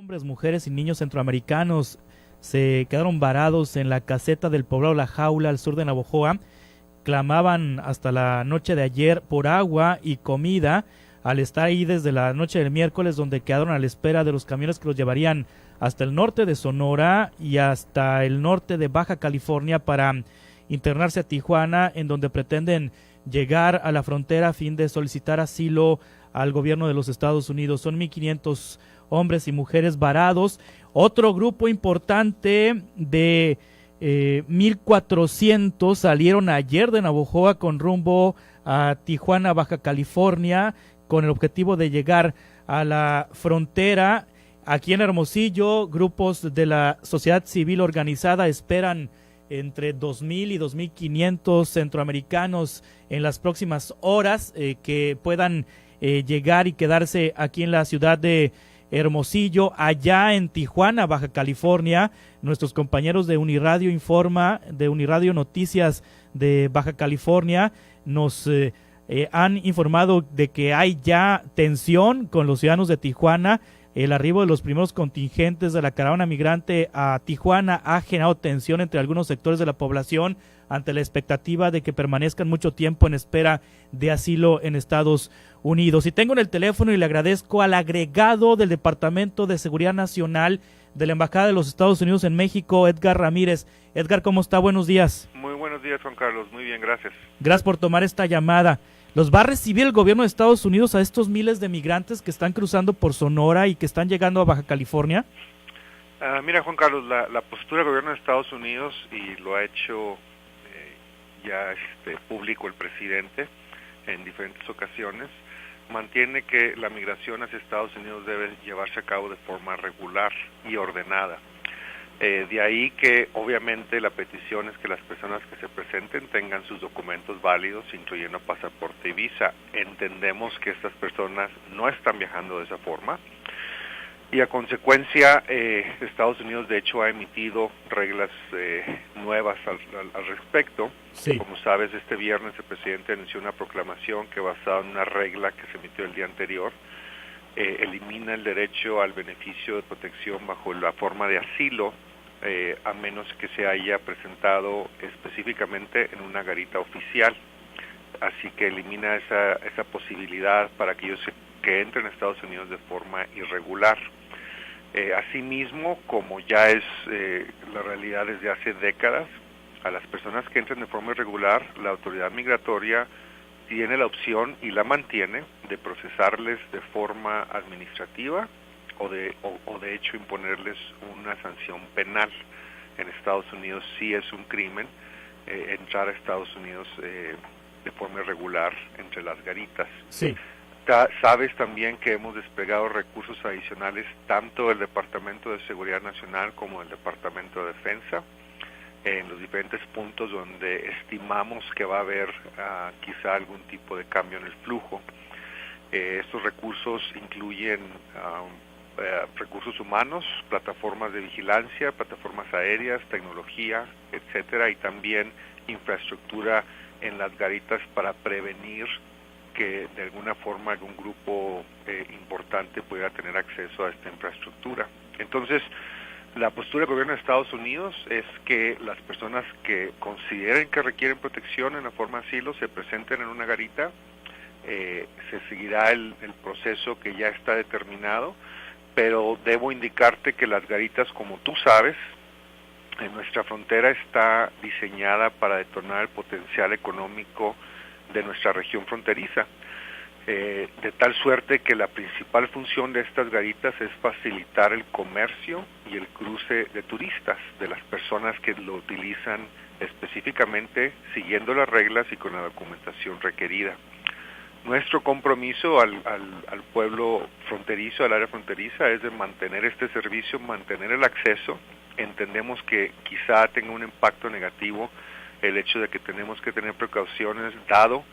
Hombres, mujeres y niños centroamericanos se quedaron varados en la caseta del poblado La Jaula al sur de Navojoa. Clamaban hasta la noche de ayer por agua y comida al estar ahí desde la noche del miércoles, donde quedaron a la espera de los camiones que los llevarían hasta el norte de Sonora y hasta el norte de Baja California para internarse a Tijuana, en donde pretenden llegar a la frontera a fin de solicitar asilo al gobierno de los Estados Unidos. Son 1,500 hombres y mujeres varados. Otro grupo importante de 1,400 salieron ayer de Navojoa con rumbo a Tijuana, Baja California, con el objetivo de llegar a la frontera. Aquí en Hermosillo, grupos de la sociedad civil organizada esperan entre 2,000 y 2,500 centroamericanos en las próximas horas que puedan llegar y quedarse aquí en la ciudad de Hermosillo. Allá en Tijuana, Baja California, nuestros compañeros de Uniradio Noticias de Baja California nos han informado de que hay ya tensión con los ciudadanos de Tijuana. El arribo de los primeros contingentes de la caravana migrante a Tijuana ha generado tensión entre algunos sectores de la población ante la expectativa de que permanezcan mucho tiempo en espera de asilo en Estados Unidos. Y tengo en el teléfono y le agradezco al agregado del Departamento de Seguridad Nacional de la Embajada de los Estados Unidos en México, Edgar Ramírez. Edgar, ¿cómo está? Buenos días. Muy buenos días, Juan Carlos. Muy bien, gracias. Gracias por tomar esta llamada. ¿Los va a recibir el gobierno de Estados Unidos a estos miles de migrantes que están cruzando por Sonora y que están llegando a Baja California? Mira, Juan Carlos, la postura del gobierno de Estados Unidos, y lo ha hecho ya público el presidente en diferentes ocasiones, mantiene que la migración hacia Estados Unidos debe llevarse a cabo de forma regular y ordenada. De ahí que obviamente la petición es que las personas que se presenten tengan sus documentos válidos, incluyendo pasaporte y visa. Entendemos que estas personas no están viajando de esa forma y a consecuencia Estados Unidos de hecho ha emitido reglas nuevas al respecto. Sí. Como sabes, este viernes el presidente anunció una proclamación que, basada en una regla que se emitió el día anterior, elimina el derecho al beneficio de protección bajo la forma de asilo, a menos que se haya presentado específicamente en una garita oficial. Así que elimina esa posibilidad para aquellos que entren a Estados Unidos de forma irregular. Asimismo, como ya es la realidad desde hace décadas, a las personas que entran de forma irregular, la autoridad migratoria tiene la opción y la mantiene de procesarles de forma administrativa o de hecho imponerles una sanción penal. En Estados Unidos sí es un crimen entrar a Estados Unidos de forma irregular entre las garitas. Sí. Sabes también que hemos desplegado recursos adicionales tanto del Departamento de Seguridad Nacional como del Departamento de Defensa en los diferentes puntos donde estimamos que va a haber quizá algún tipo de cambio en el flujo. Estos recursos incluyen recursos humanos, plataformas de vigilancia, plataformas aéreas, tecnología, etcétera, y también infraestructura en las garitas para prevenir que de alguna forma algún grupo importante pudiera tener acceso a esta infraestructura. Entonces, la postura del gobierno de Estados Unidos es que las personas que consideren que requieren protección en la forma de asilo se presenten en una garita. Se seguirá el proceso que ya está determinado, pero debo indicarte que las garitas, como tú sabes, en nuestra frontera está diseñada para detonar el potencial económico de nuestra región fronteriza, de tal suerte que la principal función de estas garitas es facilitar el comercio y el cruce de turistas, de las personas que lo utilizan específicamente siguiendo las reglas y con la documentación requerida. Nuestro compromiso al pueblo fronterizo, al área fronteriza, es de mantener este servicio, mantener el acceso. Entendemos que quizá tenga un impacto negativo el hecho de que tenemos que tener precauciones, dado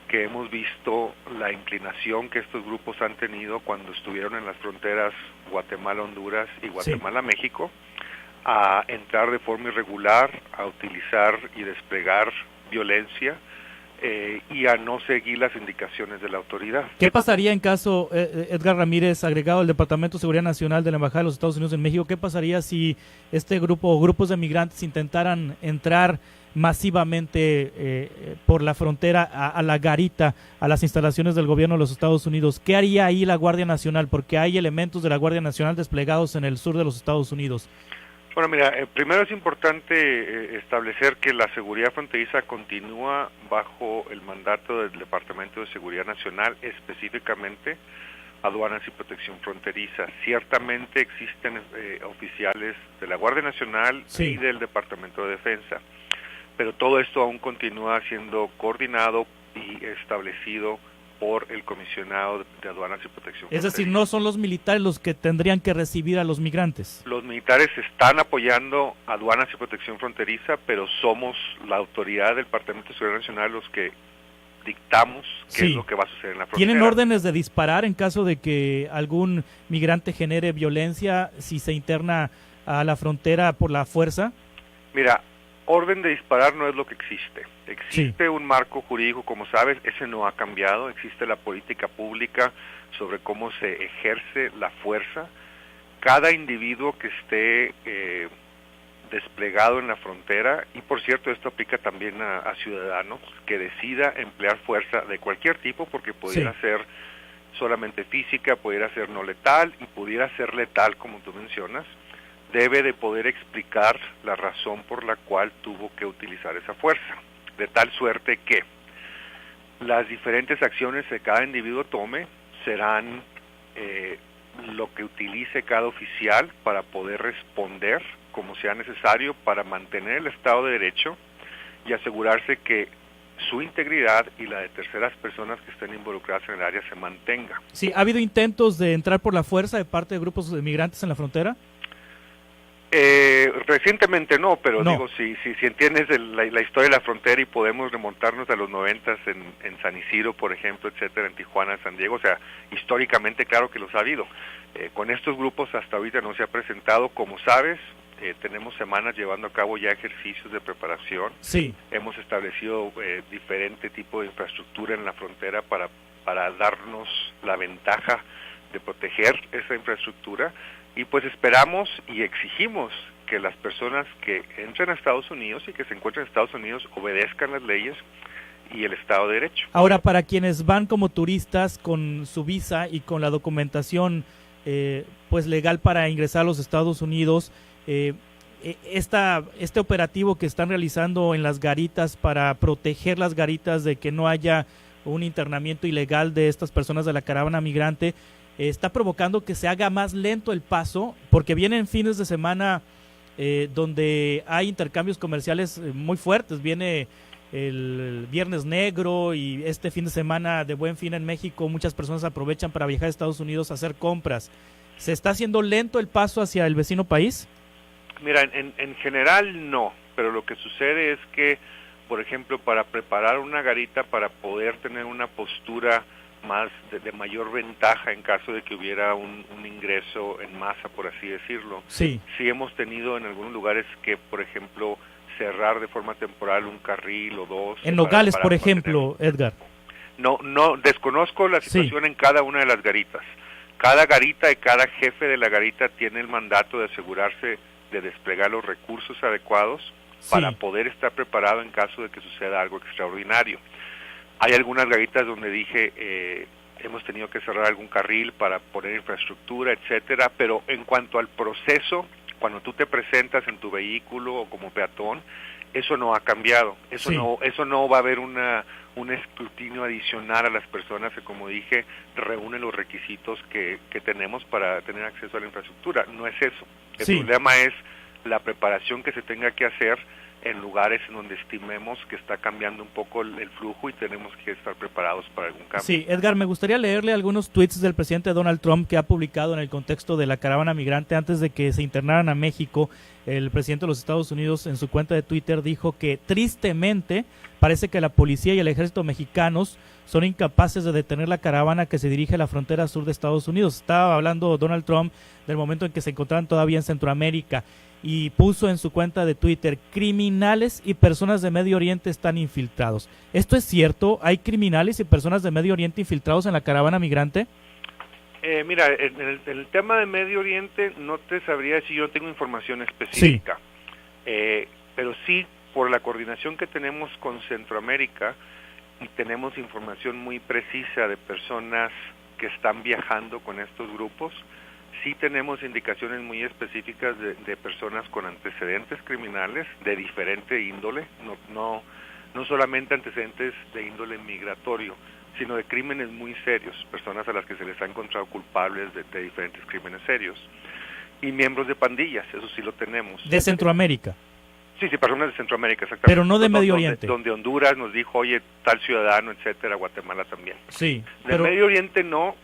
que hemos visto la inclinación que estos grupos han tenido cuando estuvieron en las fronteras Guatemala-Honduras y Guatemala-México, a entrar de forma irregular, a utilizar y desplegar violencia y a no seguir las indicaciones de la autoridad. ¿Qué pasaría en caso, Edgar Ramírez, agregado del Departamento de Seguridad Nacional de la Embajada de los Estados Unidos en México, qué pasaría si este grupo o grupos de migrantes intentaran entrar masivamente por la frontera a la garita, a las instalaciones del gobierno de los Estados Unidos? ¿Qué haría ahí la Guardia Nacional? Porque hay elementos de la Guardia Nacional desplegados en el sur de los Estados Unidos. Bueno, mira, primero es importante establecer que la seguridad fronteriza continúa bajo el mandato del Departamento de Seguridad Nacional, específicamente Aduanas y Protección Fronteriza. Ciertamente existen oficiales de la Guardia Nacional y del Departamento de Defensa, pero todo esto aún continúa siendo coordinado y establecido por el comisionado de Aduanas y Protección Fronteriza. Es decir, no son los militares los que tendrían que recibir a los migrantes. Los militares están apoyando Aduanas y Protección Fronteriza, pero somos la autoridad del Departamento de Seguridad Nacional los que dictamos qué es lo que va a suceder en la frontera. ¿Tienen órdenes de disparar en caso de que algún migrante genere violencia si se interna a la frontera por la fuerza? Mira, orden de disparar no es lo que existe. Existe un marco jurídico, como sabes, ese no ha cambiado. Existe la política pública sobre cómo se ejerce la fuerza. Cada individuo que esté desplegado en la frontera, y por cierto esto aplica también a ciudadanos, que decida emplear fuerza de cualquier tipo, porque pudiera ser solamente física, pudiera ser no letal y pudiera ser letal, como tú mencionas, debe de poder explicar la razón por la cual tuvo que utilizar esa fuerza, de tal suerte que las diferentes acciones que cada individuo tome serán lo que utilice cada oficial para poder responder como sea necesario para mantener el Estado de Derecho y asegurarse que su integridad y la de terceras personas que estén involucradas en el área se mantenga. Sí, ¿ha habido intentos de entrar por la fuerza de parte de grupos de migrantes en la frontera? Recientemente no, pero digo, si entiendes la historia de la frontera y podemos remontarnos a los 90 en San Isidro, por ejemplo, etcétera, en Tijuana, San Diego, o sea, históricamente claro que los ha habido. Con estos grupos hasta ahorita no se ha presentado, como sabes, tenemos semanas llevando a cabo ya ejercicios de preparación. Sí. Hemos establecido diferente tipo de infraestructura en la frontera para darnos la ventaja de proteger esa infraestructura. Y pues esperamos y exigimos que las personas que entren a Estados Unidos y que se encuentren en Estados Unidos obedezcan las leyes y el Estado de Derecho. Ahora, para quienes van como turistas con su visa y con la documentación pues legal para ingresar a los Estados Unidos, este operativo que están realizando en las garitas para proteger las garitas de que no haya un internamiento ilegal de estas personas de la caravana migrante, está provocando que se haga más lento el paso, porque vienen fines de semana donde hay intercambios comerciales muy fuertes. Viene el Viernes Negro y este fin de semana de Buen Fin en México, muchas personas aprovechan para viajar a Estados Unidos a hacer compras. ¿Se está haciendo lento el paso hacia el vecino país? Mira, en general no, pero lo que sucede es que, por ejemplo, para preparar una garita, para poder tener una postura más de mayor ventaja en caso de que hubiera un ingreso en masa, por así decirlo. Sí hemos tenido en algunos lugares que, por ejemplo, cerrar de forma temporal un carril o dos. En Nogales, por ejemplo, Edgar. No, desconozco la situación en cada una de las garitas. Cada garita y cada jefe de la garita tiene el mandato de asegurarse de desplegar los recursos adecuados para poder estar preparado en caso de que suceda algo extraordinario. Hay algunas garitas donde dije hemos tenido que cerrar algún carril para poner infraestructura, etcétera, pero en cuanto al proceso, cuando tú te presentas en tu vehículo o como peatón, eso no ha cambiado. Eso no va a haber un escrutinio adicional a las personas que, como dije, reúnen los requisitos que tenemos para tener acceso a la infraestructura. No es eso. El problema es la preparación que se tenga que hacer en lugares en donde estimemos que está cambiando un poco el flujo y tenemos que estar preparados para algún cambio. Sí, Edgar, me gustaría leerle algunos tweets del presidente Donald Trump que ha publicado en el contexto de la caravana migrante antes de que se internaran a México. El presidente de los Estados Unidos en su cuenta de Twitter dijo que tristemente parece que la policía y el ejército mexicanos son incapaces de detener la caravana que se dirige a la frontera sur de Estados Unidos. Estaba hablando Donald Trump del momento en que se encontraban todavía en Centroamérica y puso en su cuenta de Twitter: criminales y personas de Medio Oriente están infiltrados. ¿Esto es cierto? ¿Hay criminales y personas de Medio Oriente infiltrados en la caravana migrante? Mira, en el tema de Medio Oriente no te sabría decir, yo no tengo información específica, pero sí, por la coordinación que tenemos con Centroamérica, y tenemos información muy precisa de personas que están viajando con estos grupos, sí tenemos indicaciones muy específicas de personas con antecedentes criminales de diferente índole, no solamente antecedentes de índole migratorio, sino de crímenes muy serios, personas a las que se les ha encontrado culpables de diferentes crímenes serios, y miembros de pandillas, eso sí lo tenemos. ¿De Centroamérica? Sí, personas de Centroamérica, exactamente. Pero no de Medio Oriente. Donde Honduras nos dijo, oye, tal ciudadano, etcétera, Guatemala también. Sí. De Medio Oriente no,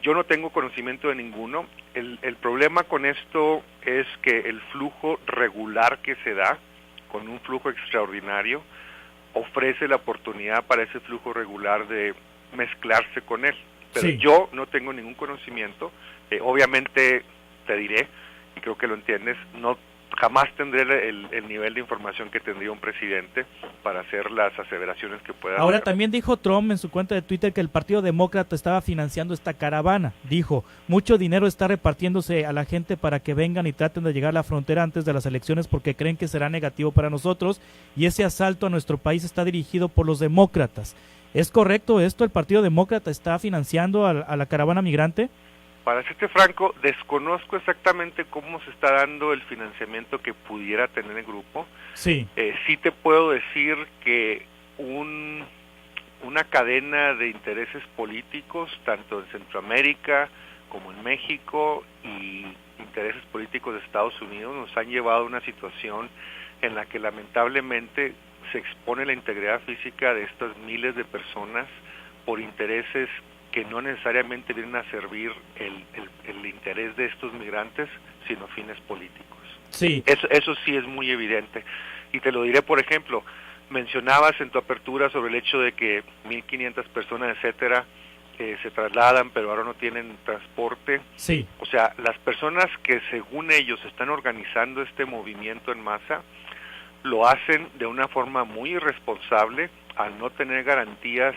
yo no tengo conocimiento de ninguno. El problema con esto es que el flujo regular que se da, con un flujo extraordinario, ofrece la oportunidad para ese flujo regular de mezclarse con él. Pero sí, yo no tengo ningún conocimiento. Obviamente te diré, y creo que lo entiendes, jamás tendré el nivel de información que tendría un presidente para hacer las aseveraciones que pueda Ahora hacer. También dijo Trump en su cuenta de Twitter que el Partido Demócrata estaba financiando esta caravana. Dijo: mucho dinero está repartiéndose a la gente para que vengan y traten de llegar a la frontera antes de las elecciones porque creen que será negativo para nosotros, y ese asalto a nuestro país está dirigido por los demócratas. ¿Es correcto esto? ¿El Partido Demócrata está financiando a la caravana migrante? Para serte franco, desconozco exactamente cómo se está dando el financiamiento que pudiera tener el grupo. Sí. Sí te puedo decir que una cadena de intereses políticos, tanto en Centroamérica como en México, y intereses políticos de Estados Unidos, nos han llevado a una situación en la que lamentablemente se expone la integridad física de estas miles de personas por intereses que no necesariamente vienen a servir el interés de estos migrantes, sino fines políticos. Sí. Eso sí es muy evidente. Y te lo diré, por ejemplo, mencionabas en tu apertura sobre el hecho de que 1.500 personas, etcétera, se trasladan, pero ahora no tienen transporte. Sí. O sea, las personas que según ellos están organizando este movimiento en masa, lo hacen de una forma muy irresponsable, al no tener garantías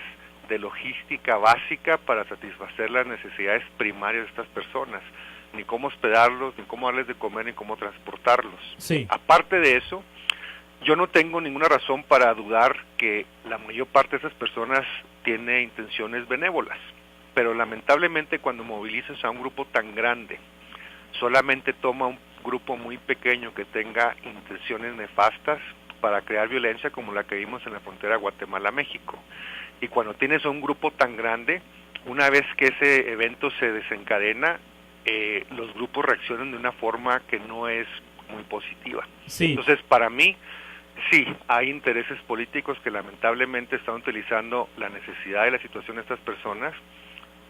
de logística básica para satisfacer las necesidades primarias de estas personas, ni cómo hospedarlos, ni cómo darles de comer, ni cómo transportarlos. Sí. Aparte de eso, yo no tengo ninguna razón para dudar que la mayor parte de esas personas tiene intenciones benévolas, pero lamentablemente cuando movilizas a un grupo tan grande, solamente toma un grupo muy pequeño que tenga intenciones nefastas para crear violencia como la que vimos en la frontera Guatemala-México. Y cuando tienes un grupo tan grande, una vez que ese evento se desencadena, los grupos reaccionan de una forma que no es muy positiva. Sí. Entonces, para mí, sí, hay intereses políticos que lamentablemente están utilizando la necesidad de la situación de estas personas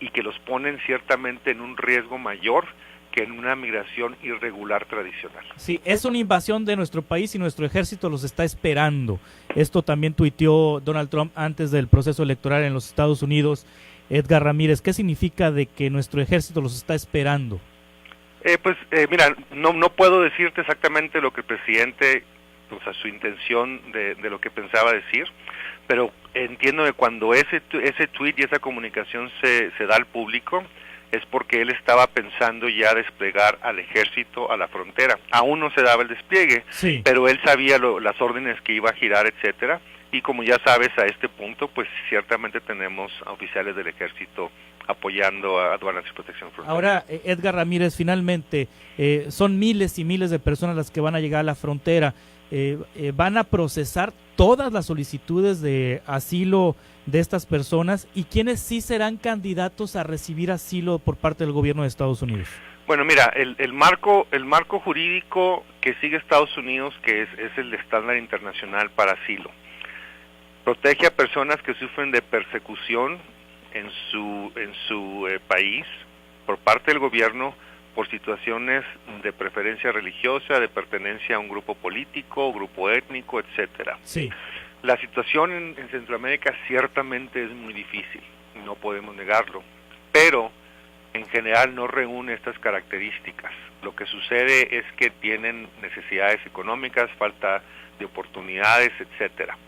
y que los ponen ciertamente en un riesgo mayor que en una migración irregular tradicional. Sí, es una invasión de nuestro país y nuestro ejército los está esperando. Esto también tuiteó Donald Trump antes del proceso electoral en los Estados Unidos. Edgar Ramírez, ¿qué significa de que nuestro ejército los está esperando? Mira, no puedo decirte exactamente lo que el presidente, o sea, su intención de lo que pensaba decir, pero entiendo que cuando ese tweet y esa comunicación se da al público, es porque él estaba pensando ya desplegar al ejército a la frontera. Aún no se daba el despliegue, sí, pero él sabía las órdenes que iba a girar, etcétera, y como ya sabes, a este punto, pues ciertamente tenemos a oficiales del ejército apoyando a Aduanas y Protección Fronteriza. Ahora, Edgar Ramírez, finalmente, son miles y miles de personas las que van a llegar a la frontera. ¿Van a procesar todas las solicitudes de asilo de estas personas? ¿Y quiénes sí serán candidatos a recibir asilo por parte del gobierno de Estados Unidos? Bueno, mira, el marco jurídico que sigue Estados Unidos, que es el estándar internacional para asilo, protege a personas que sufren de persecución en su país por parte del gobierno por situaciones de preferencia religiosa, de pertenencia a un grupo político, grupo étnico, etcétera. Sí. La situación en Centroamérica ciertamente es muy difícil, no podemos negarlo, pero en general no reúne estas características. Lo que sucede es que tienen necesidades económicas, falta de oportunidades, etcétera.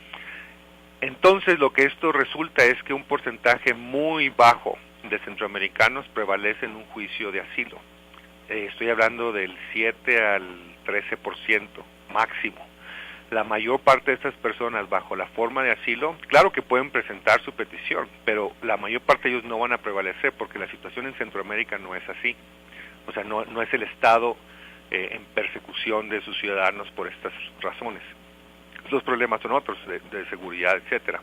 Entonces lo que esto resulta es que un porcentaje muy bajo de centroamericanos prevalece en un juicio de asilo. Estoy hablando del 7 al 13% máximo. La mayor parte de estas personas bajo la forma de asilo, claro que pueden presentar su petición, pero la mayor parte de ellos no van a prevalecer porque la situación en Centroamérica no es así. O sea, no es el Estado en persecución de sus ciudadanos por estas razones. Los problemas son otros, de seguridad, etcétera.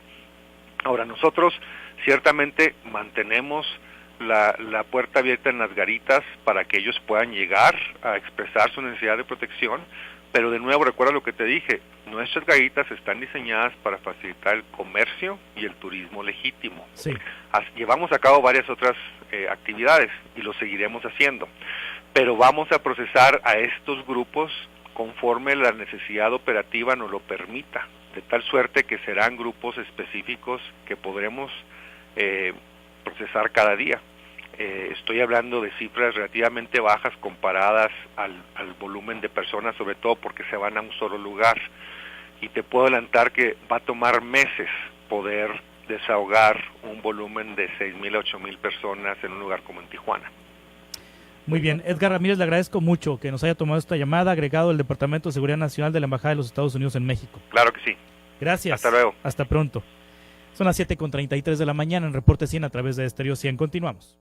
Ahora, nosotros ciertamente mantenemos la puerta abierta en las garitas para que ellos puedan llegar a expresar su necesidad de protección, pero de nuevo recuerda lo que te dije, nuestras garitas están diseñadas para facilitar el comercio y el turismo legítimo. Sí. Llevamos a cabo varias otras actividades y lo seguiremos haciendo, pero vamos a procesar a estos grupos conforme la necesidad operativa nos lo permita, de tal suerte que serán grupos específicos que podremos procesar cada día. Estoy hablando de cifras relativamente bajas comparadas al volumen de personas, sobre todo porque se van a un solo lugar. Y te puedo adelantar que va a tomar meses poder desahogar un volumen de 6,000 a 8,000 personas en un lugar como en Tijuana. Muy bien, Edgar Ramírez, le agradezco mucho que nos haya tomado esta llamada, agregado del Departamento de Seguridad Nacional de la Embajada de los Estados Unidos en México. Claro que sí. Gracias. Hasta luego. Hasta pronto. Son las 7:33 de la mañana en Reporte 100 a través de Estéreo 100. Continuamos.